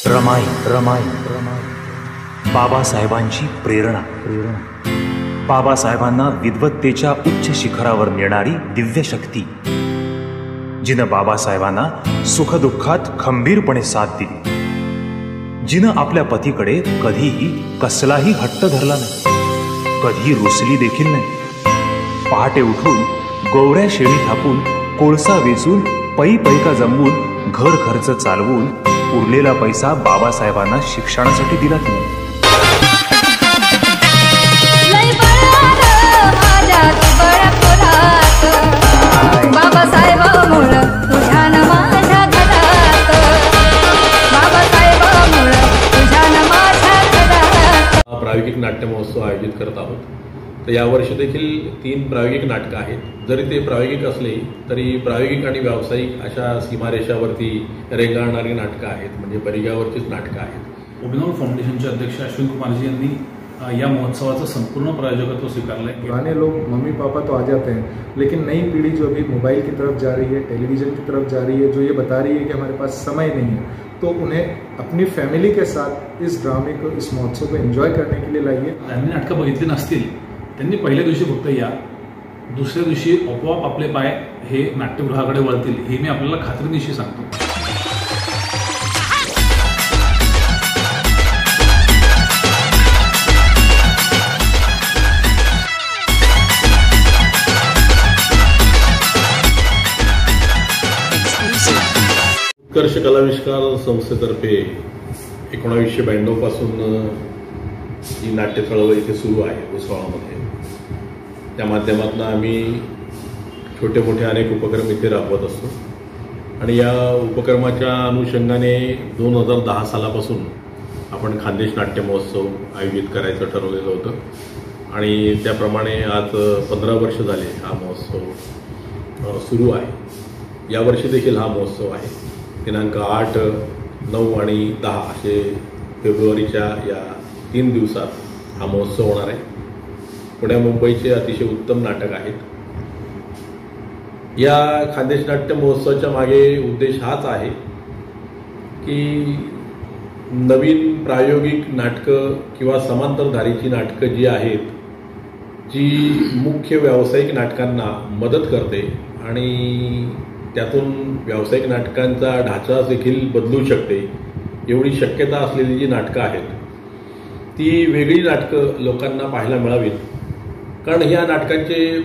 रमाई रमाई बाबासाहेबांची प्रेरणा बाबासाहेबांना विद्वत्तेच्या उच्च शिखरावर नेणारी दिव्य शक्ती, जिनं बाबासाहेबांना सुखदुःखात खंबीरपणे साथ दिली, जिनं आपल्या पतीकडे कधीही कसलाही हट्ट धरला नाही, कधी रुसली देखील नाही। पहाटे उठून गोवऱ्या शेळी थापून, कोळसा वेचून, पैका जमवून, घर खर्च चालवून उरलेला पैसा बाबासाहेबांना शिक्षणासाठी दिला तिने। प्रायोगिक नाट्य महोत्सव आयोजित करत आहोत। तर यावर्षी देखील 3 प्रायोगिक नाटकं आहेत। जरी ते प्रायोगिक असले तरी प्रायोगिक आणि व्यावसायिक अशा सीमारेषावरती रेंगाळणारी नाटकं आहेत, म्हणजे परिघावरचीच नाटकं आहेत। ओबिनॉल फाउंडेशनचे अध्यक्ष अश्विन कुमारजी यांनी या महोत्सवाचं संपूर्ण प्रायोजकत्व स्वीकारलं है। पुराने लोग मम्मी पापा तो आ जाते हैं, लेकिन नई पीढ़ी जो अभी मोबाइल की तरफ जा रही है, टेलीविज़न की तरफ जा रही है, जो ये बता रही है कि हमारे पास समय नहीं है, तो उन्हें अपनी फैमिली के साथ इस ड्रामे को, इस महोत्सव को एंजॉय करने के लिए लाइए। त्यांनी नाटकं बघितली नसतील, त्यांनी पहिल्या दिवशी फक्त या, दुसऱ्या दिवशी आपोआप आपले पाय हे नाट्यगृहाकडे वळतील, हे मी आपल्याला खात्रीनिशी सांगतो। उत्कर्ष कलाविष्कार संस्थेतर्फे 1992 पासून ही नाट्य चळवळ इथे सुरू आहे भुसावळामध्ये। त्या माध्यमातून आम्ही छोटे मोठे अनेक उपक्रम इथे राबवत असतो आणि या उपक्रमाच्या अनुषंगाने 2010 सालापासून आपण खानदेश नाट्य महोत्सव आयोजित करायचं ठरवलेलं होतं आणि त्याप्रमाणे आज 15 वर्ष झाले हा महोत्सव सुरू आहे। यावर्षी देखील हा महोत्सव आहे। दिनांक 8, 9 आणि 10 असे फेब्रुवारीच्या या 3 दिवसात हा महोत्सव होणार आहे। पुण्या मुंबईचे अतिशय उत्तम नाटक आहेत। या खानदेश नाट्य महोत्सवाच्या मागे उद्देश हाच आहे की नवीन प्रायोगिक नाटकं किंवा समांतरधारीची नाटकं जी आहेत, जी मुख्य व्यावसायिक नाटकांना मदत करते आणि त्यातून व्यावसायिक नाटकांचा ढाचा देखील बदलू शकते, एवढी शक्यता असलेली जी नाटकं आहेत ती वेगळी नाटकं लोकांना पाहायला मिळावीत। कारण ह्या नाटकांचे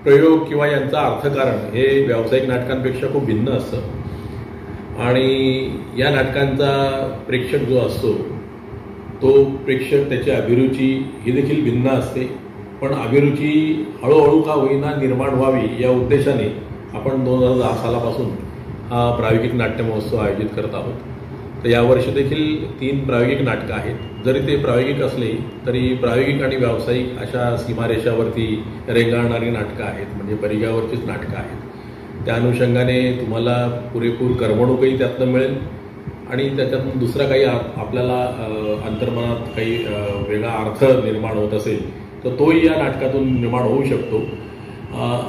प्रयोग किंवा यांचं अर्थकारण हे व्यावसायिक नाटकांपेक्षा खूप भिन्न असतं आणि या नाटकांचा प्रेक्षक जो असतो तो प्रेक्षक, त्याची अभिरुची ही देखील भिन्न असते। पण अभिरुची हळूहळू का होईना निर्माण व्हावी या उद्देशाने आपण 2010 सालापासून हा प्रायोगिक नाट्य महोत्सव आयोजित करत आहोत। तर यावर्षी देखील 3 प्रायोगिक नाटकं आहेत। जरी ते प्रायोगिक असले तरी प्रायोगिक आणि व्यावसायिक अशा सीमारेषावरती रेंगाळणारी नाटकं आहेत, म्हणजे परिघावरचीच नाटकं आहेत। त्या अनुषंगाने तुम्हाला पुरेपूर करमणूकही त्यातनं मिळेल आणि त्याच्यातून दुसरा काही आपल्याला अंतर्मनात काही वेगळा अर्थ निर्माण होत असेल तर तोही या नाटकातून निर्माण होऊ शकतो।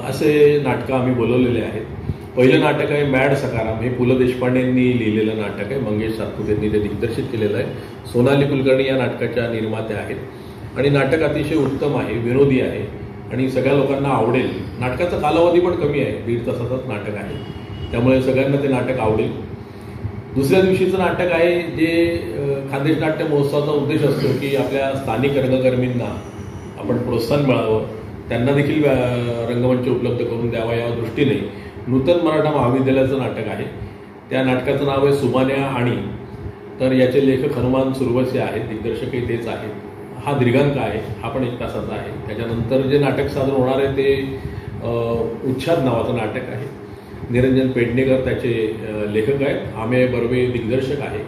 असे नाटकं आम्ही बोलवलेले आहेत। पहिलं नाटक आहे मॅड सकाराम, हे पु ल देशपांडेंनी लिहिलेलं नाटक आहे। मंगेश सातपुते यांनी ते दिग्दर्शित केलेलं आहे। सोनाली कुलकर्णी या नाटकाच्या निर्मात्या आहेत आणि नाटक अतिशय उत्तम आहे, विनोदी आहे आणि सगळ्या लोकांना आवडेल। नाटकाचा कालावधी पण कमी आहे, 1.5 तासाचंच नाटक आहे, त्यामुळे सगळ्यांना ते नाटक आवडेल। दुसऱ्या दिवशीचं नाटक आहे जे खानदेश नाट्य महोत्सवाचा उद्देश असतो की आपल्या स्थानिक रंगकर्मींना आपण प्रोत्साहन मिळावं, त्यांना देखील रंगमंच उपलब्ध करून द्यावा या दृष्टीने नूतन मराठा महाविद्यालयाचं नाटक आहे। त्या नाटकाचं नाव आहे सुमान्या आणि, तर याचे लेखक हनुमान सुरवसे आहेत, दिग्दर्शकही तेच आहेत। हा दीर्घांक आहे, हा पण 1 तासाचा आहे। त्याच्यानंतर जे नाटक सादर होणार आहे ते उच्छाद नावाचं नाटक आहे। निरंजन पेडणेकर त्याचे लेखक आहेत, आमे बर्वे दिग्दर्शक आहे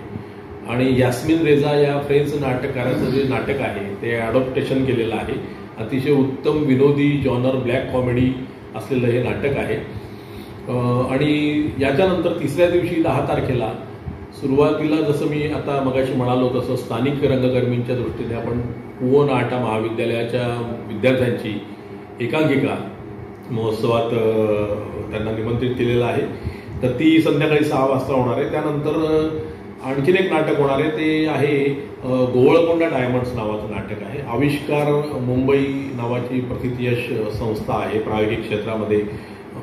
आणि यास्मिन रेझा या फ्रेंच नाटककाराचं जे नाटक आहे ते अडॉप्टेशन केलेलं आहे। अतिशय उत्तम विनोदी जॉनर ब्लॅक कॉमेडी असलेलं हे नाटक आहे। आणि याच्यानंतर तिसऱ्या दिवशी 10 तारखेला सुरुवातीला जसं मी आता मगाशी म्हणालो तसं स्थानिक रंगकर्मींच्या दृष्टीने आपण पुओ नाटा महाविद्यालयाच्या विद्यार्थ्यांची एकांकिका महोत्सवात त्यांना निमंत्रित केलेलं आहे। तर ती संध्याकाळी 6 वाजता होणार आहे। त्यानंतर आणखीन एक नाटक होणार आहे, ते आहे गोवळकोंडा डायमंड्स नावाचं नाटक आहे. आविष्कार मुंबई नावाची प्रथितयश संस्था आहे, प्रायोगिक क्षेत्रामध्ये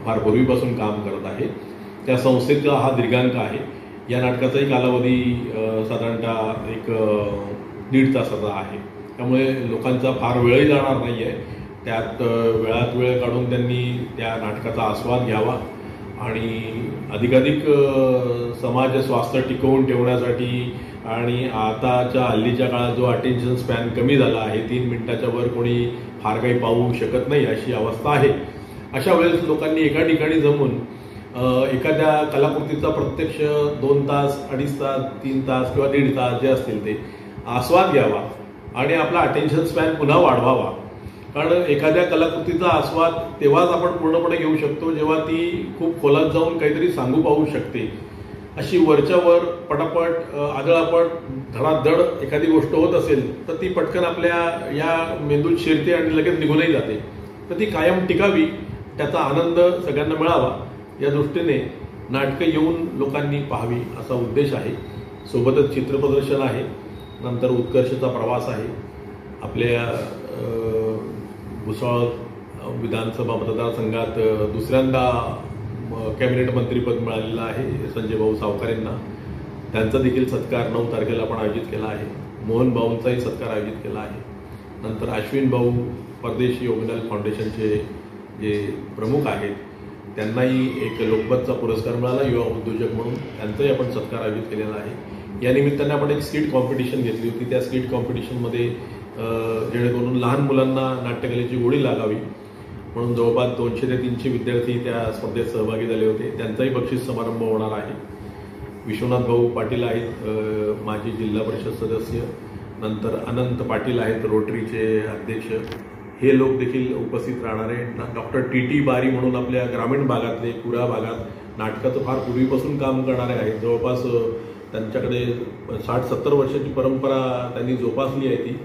फार पूर्वीपासून काम करत आहे. त्या संस्थेचा हा दीर्घांक आहे. या नाटकाचाही कालावधी साधारणतः एक 1.5 तासाचा आहे. त्यामुळे लोकांचा फार वेळही जाणार नाही आहे. त्यात वेळात वेळ काढून त्यांनी त्या नाटकाचा आस्वाद घ्यावा आणि अधिकाधिक समाज स्वास्थ्य टिकवून ठेवण्यासाठी आणि आताच्या हल्लीच्या काळात जो अटेन्शन स्पॅन कमी झाला आहे, 3 मिनिटाच्या वर कोणी फार काही पाहू शकत नाही अशी अवस्था आहे. अशा वेळेस लोकांनी एका ठिकाणी जमून एखाद्या कलाकृतीचा प्रत्यक्ष 2 तास, 2.5 तास, 3 तास किंवा 1.5 तास जे असतील ते आस्वाद घ्यावा आणि आपला अटेन्शन स्पॅन पुन्हा वाढवावा. कारण एखाद्या कलाकृतीचा आस्वाद तेव्हाच आपण पूर्णपणे घेऊ शकतो जेव्हा ती खूप खोलात जाऊन काहीतरी सांगू पाहू शकते. अशी वरच्यावर पटापट आदळापट धडाधड एखादी गोष्ट होत असेल तर ती पटकन आपल्या या मेंदूत शिरते आणि लगेच निघूनही जाते. तर ती कायम टिकावी, त्याचा आनंद सगळ्यांना मिळावा या दृष्टीने नाटकं येऊन लोकांनी पाहावी असा उद्देश आहे. सोबतच चित्रप्रदर्शन आहे, नंतर उत्कर्षचा प्रवास आहे. आपल्या भुसावळ विधानसभा मतदारसंघात दुसऱ्यांदा कॅबिनेट मंत्रीपद मिळालेलं आहे संजय भाऊ सावकार यांना. त्यांचा देखील सत्कार 9 तारखेला आपण आयोजित केला आहे. मोहन भाऊंचाही सत्कार आयोजित केला आहे. नंतर अश्विन भाऊ परदेशी योगदान फाउंडेशनचे जे प्रमुख आहेत त्यांनाही एक लोकपतचा पुरस्कार मिळाला युवा उद्योजक म्हणून, त्यांचाही आपण सत्कार आयोजित केलेला आहे. या निमित्ताने आपण एक स्किट कॉम्पिटिशन घेतली होती. त्या स्किट कॉम्पिटिशनमध्ये जेणेकरून लहान मुलांना नाट्यकलेची गोडी लागावी म्हणून जवळपास 200 ते 300 विद्यार्थी त्या स्पर्धेत सहभागी झाले होते. त्यांचाही बक्षीस समारंभ होणार आहे. विश्वनाथ भाऊ पाटील आहेत माजी जिल्हा परिषद सदस्य, नंतर अनंत पाटील आहेत रोटरीचे अध्यक्ष, हे लोक देखील उपस्थित राहणार आहे. डॉक्टर टी बारी म्हणून आपल्या ग्रामीण भागातले कुरा भागात नाटकाचं फार पूर्वीपासून काम करणारे आहेत. जवळपास त्यांच्याकडे 60-70 वर्षाची परंपरा त्यांनी जोपासली आहे. ती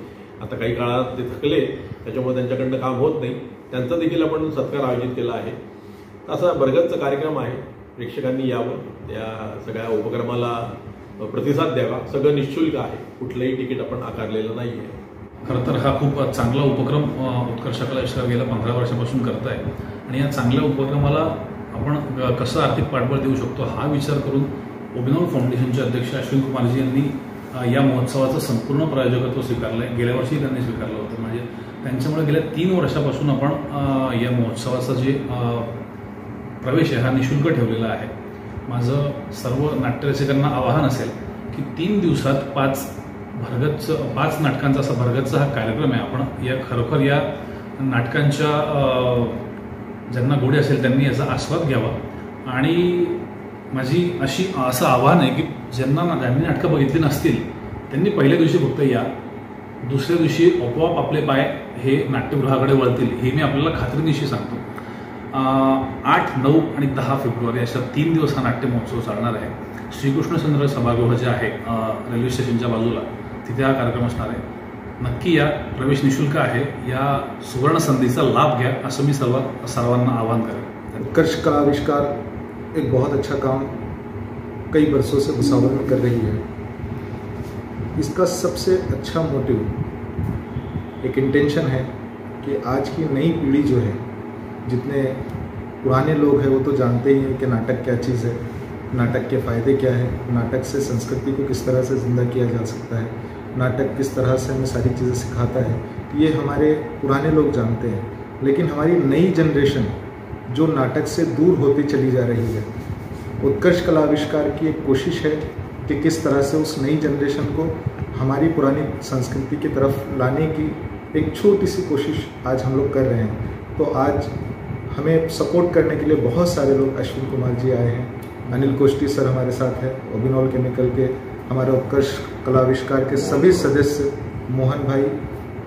आता काही काळात ते थकले, त्याच्यामुळे त्यांच्याकडनं काम होत नाही. त्यांचा देखील आपण सत्कार आयोजित केला आहे. असा बरगतचा कार्यक्रम आहे. प्रेक्षकांनी यावं, त्या सगळ्या उपक्रमाला प्रतिसाद द्यावा. सगळं निःशुल्क आहे, कुठलंही तिकीट आपण आकारलेलं नाही आहे. खरं तर हा खूप चांगला उपक्रम उत्कर्ष कला विश्रार गेल्या 15 वर्षापासून करत आहे आणि या चांगल्या उपक्रमाला आपण कसं आर्थिक पाठबळ देऊ शकतो हा विचार करून ओबिनॉल फाउंडेशनचे अध्यक्ष अश्विन कुमारजी यांनी या महोत्सवाचं संपूर्ण प्रायोजकत्व स्वीकारलं आहे. गेल्या वर्षी त्यांनी स्वीकारलं होतं. म्हणजे त्यांच्यामुळे गेल्या 3 वर्षापासून आपण या महोत्सवाचा जे प्रवेश आहे हा निःशुल्क ठेवलेला आहे. माझं सर्व नाट्यरसिकांना आवाहन असेल की 3 दिवसात 5 नाटकांचा असा भरगतचा हा कार्यक्रम आहे. आपण या खरोखर या नाटकांच्या ज्यांना गोडी असेल त्यांनी याचा आस्वाद घ्यावा आणि माझी असं आव्हान आहे की ज्यांनी नाटकं बघितली नसतील त्यांनी पहिल्या दिवशी फक्त या, दुसऱ्या दिवशी आपोआप आपले पाय हे नाट्यगृहाकडे वळतील हे मी आपल्याला खात्रीनिशी सांगतो. 8, 9 आणि 10 फेब्रुवारी अशा 3 दिवस हा नाट्य महोत्सव चालणार आहे. श्रीकृष्णचंद्र सभागृह जे आहे रेल्वे स्टेशनच्या बाजूला, तिथे हा कार्यक्रम असणार आहे. नक्की या, प्रवेश निःशुल्क आहे. या सुवर्ण संधीचा लाभ घ्या असं मी सर्वांना आवाहन करेन. उत्कर्ष कला आविष्कार एक बहुत अच्छा काम कई बरसों से भुसावल में कर रही है. इसका सबसे अच्छा मोटिव, एक इंटेंशन है कि आज की नई पीढ़ी जो है, जितने पुराने लोग हैं वो तो जानते ही हैं कि नाटक क्या चीज़ है, नाटक के फ़ायदे क्या है, नाटक से संस्कृति को किस तरह से ज़िंदा किया जा सकता है, नाटक किस तरह से हमें सारी चीज़ें सिखाता है, ये हमारे पुराने लोग जानते हैं. लेकिन हमारी नई जनरेशन जो नाटक से दूर होती चली जा रही है, उत्कर्ष कला आविष्कार की एक कोशिश है कि किस तरह से उस नई जनरेशन को हमारी पुरानी संस्कृति की तरफ लाने की एक छोटी सी कोशिश आज हम लोग कर रहे हैं. तो आज हमें सपोर्ट करने के लिए बहुत सारे लोग, अश्विन कुमार जी आए हैं, अनिल कोष्टी सर हमारे साथ है, ओबिनॉल केमिकल के हमारे उत्कर्ष कला आविष्कार के सभी सदस्य, मोहन भाई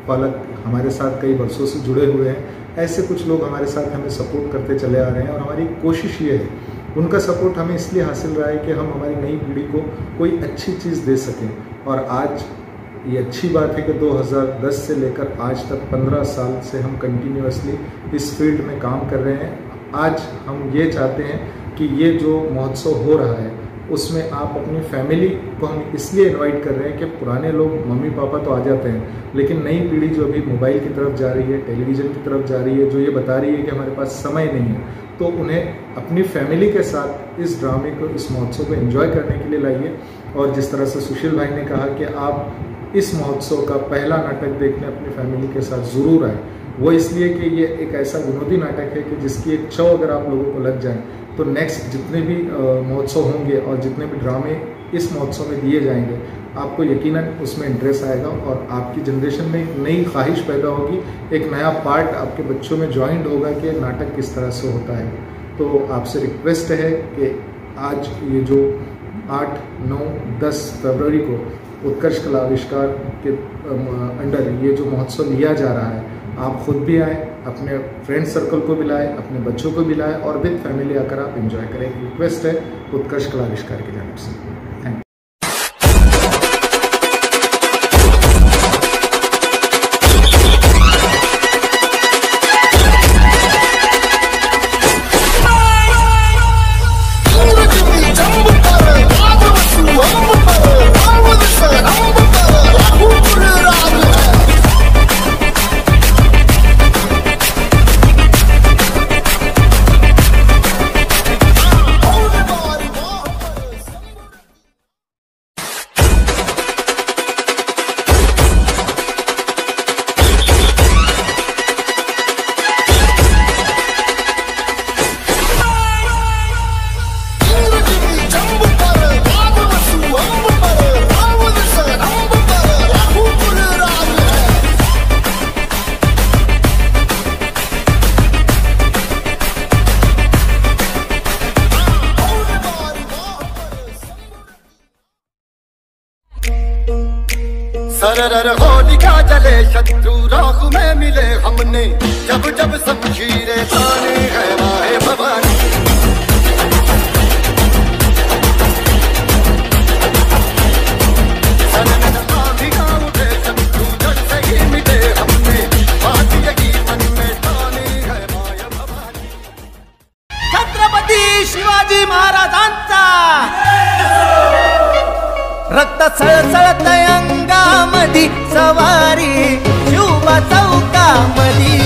पालक हमारे साथ कई वर्षों से जुड़े हुए हैं. ऐसे कुछ लोग हमारे साथ हमें सपोर्ट करते चले आ रहे हैं और हमारी कोशिश ये है, उनका सपोर्ट हमें इसलिए हासिल रहा है कि हम हमारी नई पीढ़ी को कोई अच्छी चीज़ दे सकें. और आज ये अच्छी बात है कि 2010 से लेकर आज तक 15 साल से हम कंटिन्यूअसली इस फील्ड में काम कर रहे हैं. आज हम ये चाहते हैं कि ये जो महोत्सव हो रहा है उसमें आप अपनी फैमिली को हम इसलिए इनवाइट कर रहे हैं कि पुराने लोग मम्मी पापा तो आ जाते हैं, लेकिन नई पीढ़ी जो अभी मोबाइल की तरफ जा रही है, टेलीविज़न की तरफ जा रही है, जो ये बता रही है कि हमारे पास समय नहीं है, तो उन्हें अपनी फैमिली के साथ इस ड्रामे को, इस महोत्सव को एंजॉय करने के लिए लाइए। और जिस तरह से सुशील भाई ने कहा कि आप इस महोत्सव का पहला नाटक देखने अपनी फैमिली के साथ ज़रूर आए, वो इसलिए कि ये एक ऐसा विनोदी नाटक है कि जिसकी एक छव अगर आप लोगों को लग जाए तो नेक्स्ट जितने भी महोत्सव होंगे और जितने भी ड्रामे इस महोत्सव में दिए जाएंगे, आपको यकीनन उसमें इंटरेस्ट आएगा और आपकी जनरेशन में एक नई ख्वाहिश पैदा होगी, एक नया पार्ट आपके बच्चों में ज्वाइंट होगा कि नाटक किस तरह से होता है। तो आपसे रिक्वेस्ट है कि आज ये जो 8, 9, 10 फरवरी को उत्कर्ष कला आविष्कार के अंडर ये जो महोत्सव लिया जा रहा है, आप खुद भी आए, अपने फ्रेंड सर्कल को भी लाए, अपने बच्चों को भी लाए और विद फैमिली आकर आप एंजॉय करें। एक रिक्वेस्ट है उत्कर्ष कला आविष्कार की जानब से। Thank you. सरर होलिका जले शत्रु राह में मिले हमने, जब जब शमशीरें ताने है माहे भवानी। सनन आंधियां उठे शत्रु जड़ से ही मिटे हमने, बात यही मन में ताने है माया भवानी। छत्रपती शिवाजी महाराजांचा रक्त सळसळत अंगामधी सवारी शिवबा चौकामधी।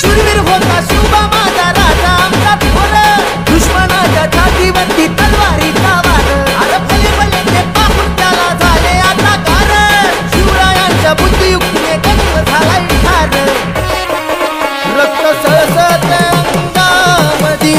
शूरवीर होता शिवबा माझा राजा आमचा थोर, दुश्मनाच्या छातीवरती तलवारीचा वार। आज भले भले ते पाहून त्याला झाले आता गार, शिवरायांच्या बुद्धियुक्तीने गंग झालाय ठार। रक्त सळसळत अंगामधी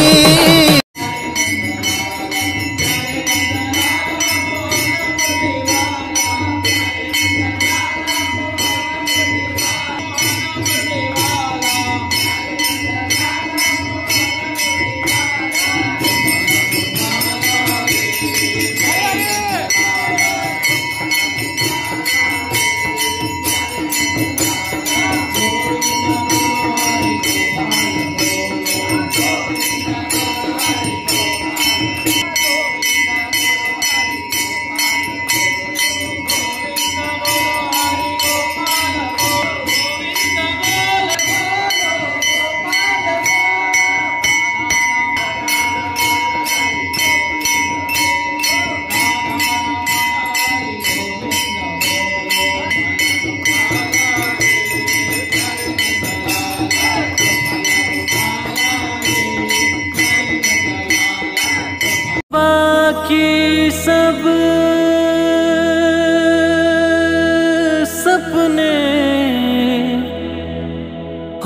बाकी सब सपने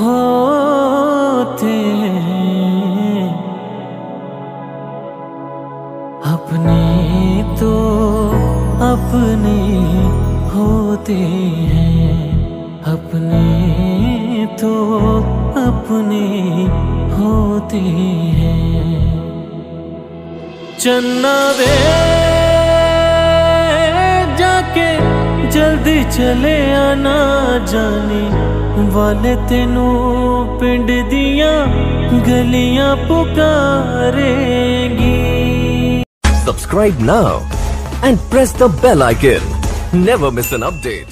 होते हैं, अपने तो अपने होते हैं, अपने तो अपने होते हैं। चन्ना वे जाके जल्दी चले आना, जाने वाले तेनू पिंड दियां गलियां पुकारेंगी। Subscribe now and press the bell icon. Never miss an update.